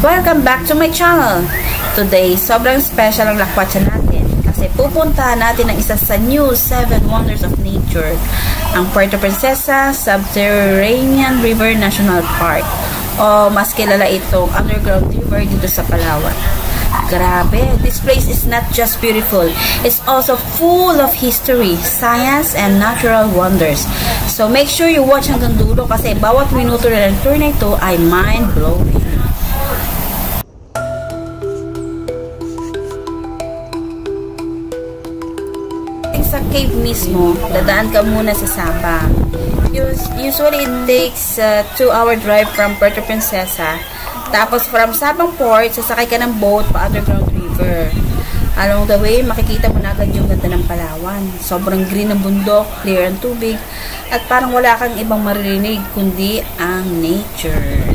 Welcome back to my channel. Today, sobrang special ang lakwatsa natin kasi pupuntahan natin ang isa sa new 7 Wonders of Nature, ang Puerto Princesa Subterranean River National Park, o mas kilala itong underground river dito sa Palawan. Grabe, this place is not just beautiful, it's also full of history, science, and natural wonders. So make sure you watch hanggang dulo kasi bawat minuto na ng tour na ito ay mind-blowing. Sa cave mismo, dadaan ka muna sa Sabang. Usually, it takes 2-hour drive from Puerto Princesa. Tapos, from Sabang Port, sasakay ka ng boat pa underground river. Along the way, makikita mo na agad yung ganda ng Palawan. Sobrang green ng bundok, clear ang tubig, at parang wala kang ibang maririnig kundi ang nature.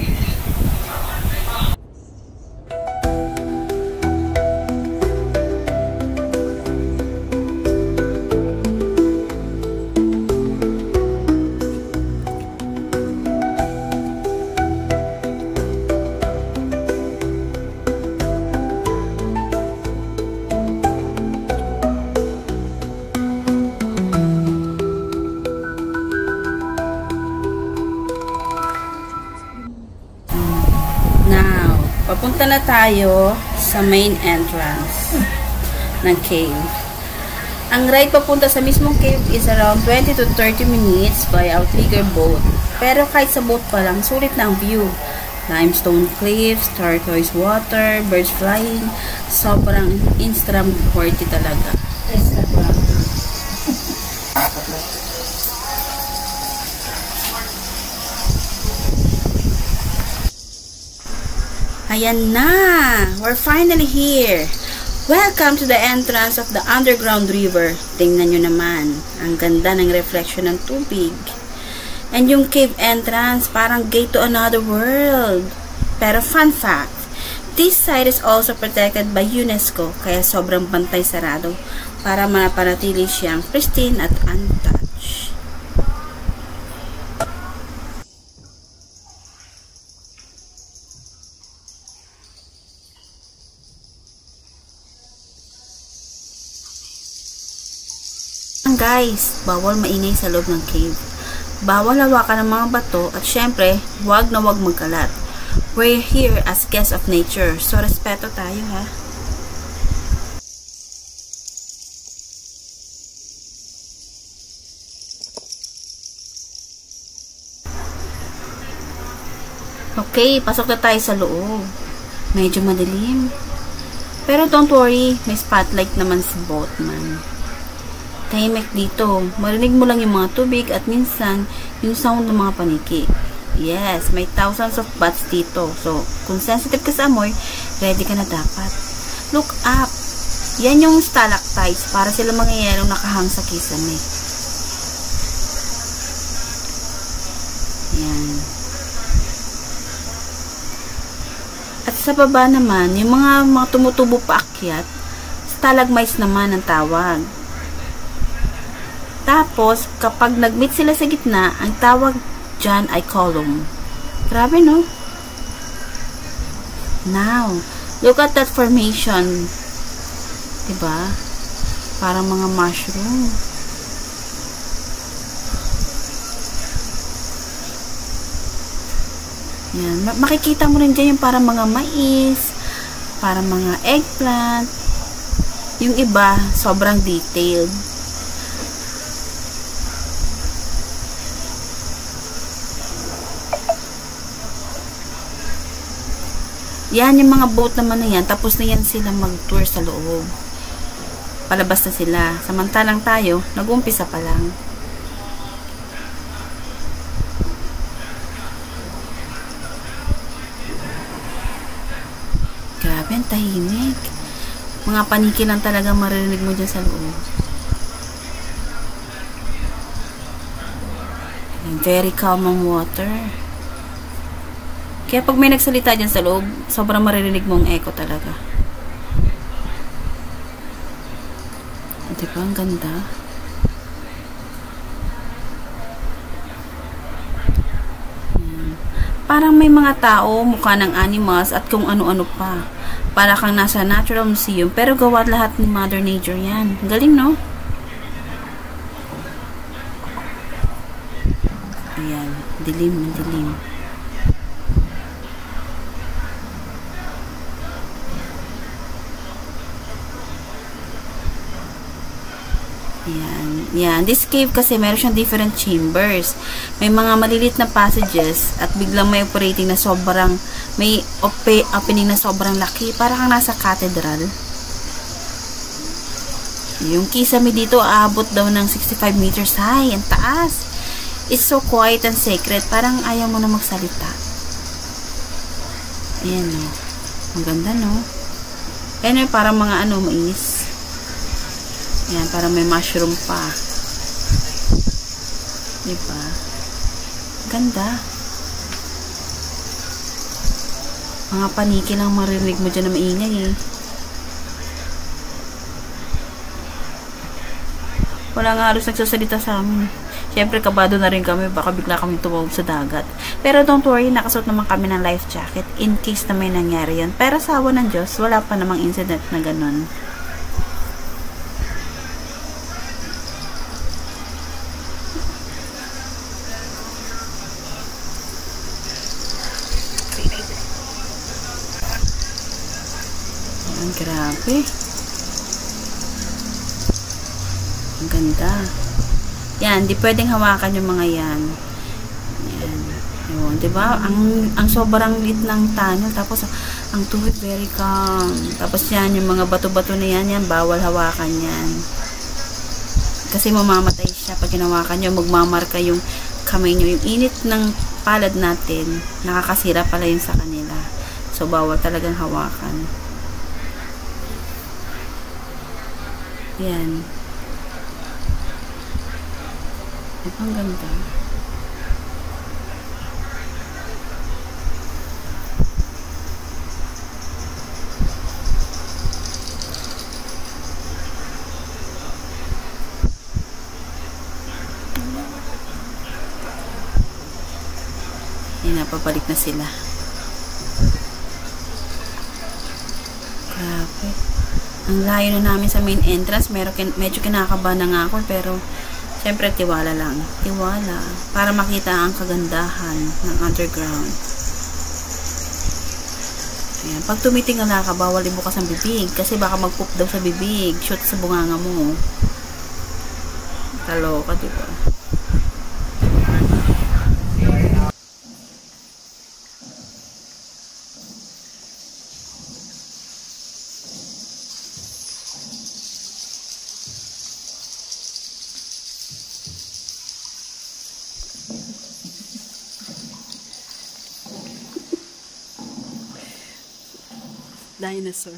Papunta na tayo sa main entrance ng cave. Ang ride papunta sa mismong cave is around 20 to 30 minutes by outrigger boat. Pero kahit sa boat pa lang, sulit na ang view. Limestone cliffs, turquoise water, birds flying. Sobrang Instagram worthy talaga. Ayan na! We're finally here! Welcome to the entrance of the underground river. Tingnan nyo naman. Ang ganda ng reflection ng tubig. And yung cave entrance, parang gate to another world. Pero fun fact, this site is also protected by UNESCO, kaya sobrang bantay sarado para manapanatili siyang pristine at untouched. Guys, bawal maingay sa loob ng cave. Bawal hawakan ng mga bato at syempre, wag na wag magkalat. We're here as guests of nature, so respeto tayo ha. Okay, pasok na tayo sa loob. Medyo madilim. Pero don't worry, may spotlight naman sa boatman. Tahimik dito. Marinig mo lang yung mga tubig at minsan yung sound ng mga paniki. Yes, may thousands of bats dito. So, kung sensitive ka sa amoy, ready ka na dapat. Look up! Yan yung stalactites para sila mga yelong nakahang sa kisame. Yan. At sa baba naman, yung mga tumutubo paakyat, stalagmites naman ang tawag. Tapos, kapag nag-meet sila sa gitna, ang tawag dyan ay column. Grabe, no? Now, look at that formation. Diba? Parang mga mushroom. Yan. Makikita mo rin dyan yung parang mga mais, parang mga eggplant. Yung iba, sobrang detailed. Yan, yung mga boat naman na yan, tapos na yan sila mag-tour sa loob. Palabas na sila. Samantalang tayo, nag-umpisa pa lang. Grabe, ang tahimik. Mga paniki lang talaga maririnig mo dyan sa loob. Very calm ang water. Kaya pag may nagsalita dyan sa loob, sobrang maririnig mong echo talaga. Diba? Ang ganda. Parang may mga tao, mukha ng animals, at kung ano-ano pa. Para kang nasa natural museum, pero gawa lahat ni Mother Nature yan. Galing, no? Ayan, dilim na dilim. Ayan. Yan. This cave kasi meron siyang different chambers. May mga malilit na passages at biglang may operating na sobrang may opening na sobrang laki. Para kang nasa cathedral. Yung kisame dito aabot daw ng 65 meters high. Ang taas. It's so quiet and sacred. Parang ayaw mo na magsalita. Ayan, no. Ang ganda, no? Ayan, parang mga mais. Ayan, parang may mushroom pa. Diba? Ganda. Mga paniki lang marinig mo dyan na maingay eh. Wala nga halos nagsasalita sa amin. Siyempre, kabado na rin kami. Baka bigla kami tumawag sa dagat. Pero don't worry, nakasuot naman kami ng life jacket in case na may nangyari yan. Pero sa awa ng Diyos, wala pa namang incident na ganun. Ang grabe. Ang ganda. Yan, di pwedeng hawakan yung mga yan. Yan. Yun, diba? Ang sobrang lit ng tunnel. Tapos, ang tubig very calm. Tapos yan, yung mga bato-bato na yan, bawal hawakan yan. Kasi mamamatay siya pag hinawakan nyo. Magmamarka yung kamay nyo. Yung init ng palad natin, nakakasira pala yun sa kanila. So, bawal talagang hawakan. Yan. Ang ganda. Yan, napabalik na sila. Grabe. Ang layo na namin sa main entrance. Medyo kinakabahan na nga ako, pero siyempre tiwala lang. Tiwala. Para makita ang kagandahan ng underground. Ayan. Pag tumitingala ka, bawal ibukas ang bibig. Kasi baka mag-poop daw sa bibig. Shoot sa bunganga mo. Kaloka, diba? Dinosaur.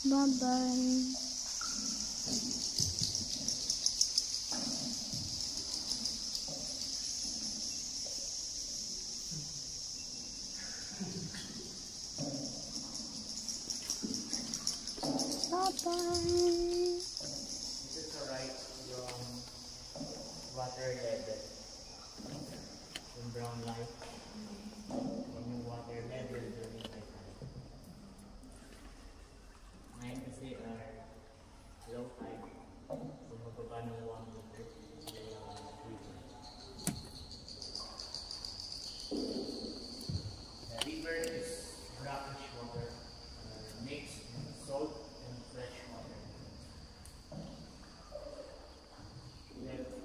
Bye-bye. This is alright yung water level. Yung brown light. And yung water level during night time. Ngayon kasi low tide. So magbaba ng 1 meter. The river is brackish water mixed with salt and fresh water.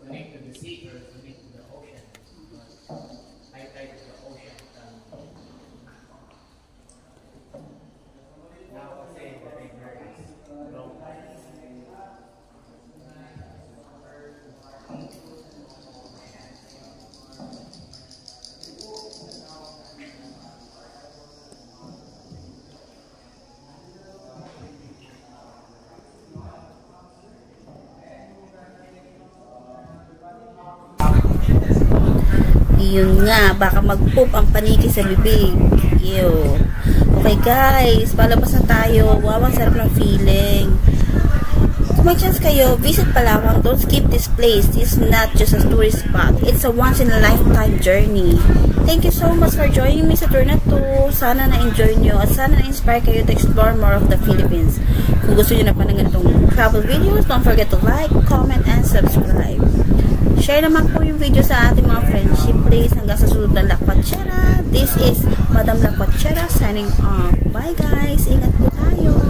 Connect to the sea or connect to the ocean. High tide to the ocean. Now kasi the river is low tide. Yun nga, baka mag-poop ang paniki sa bibig. Ew. Okay guys, palabas na tayo. Wow, ang sarap ng feeling. Kung may chance kayo, visit Palawan. Don't skip this place. This is not just a tourist spot. It's a once-in-a-lifetime journey. Thank you so much for joining me sa tour na to. Sana na-enjoy nyo at sana na-inspire kayo to explore more of the Philippines. Kung gusto nyo na pa ng ganitong travel videos, don't forget to like, comment, and subscribe. Share naman po yung video sa ating mga friendship please. Hanggang sa sunod na Lakwatsyera. This is Madam Lakwatsyera signing off. Bye guys. Ingat po tayo.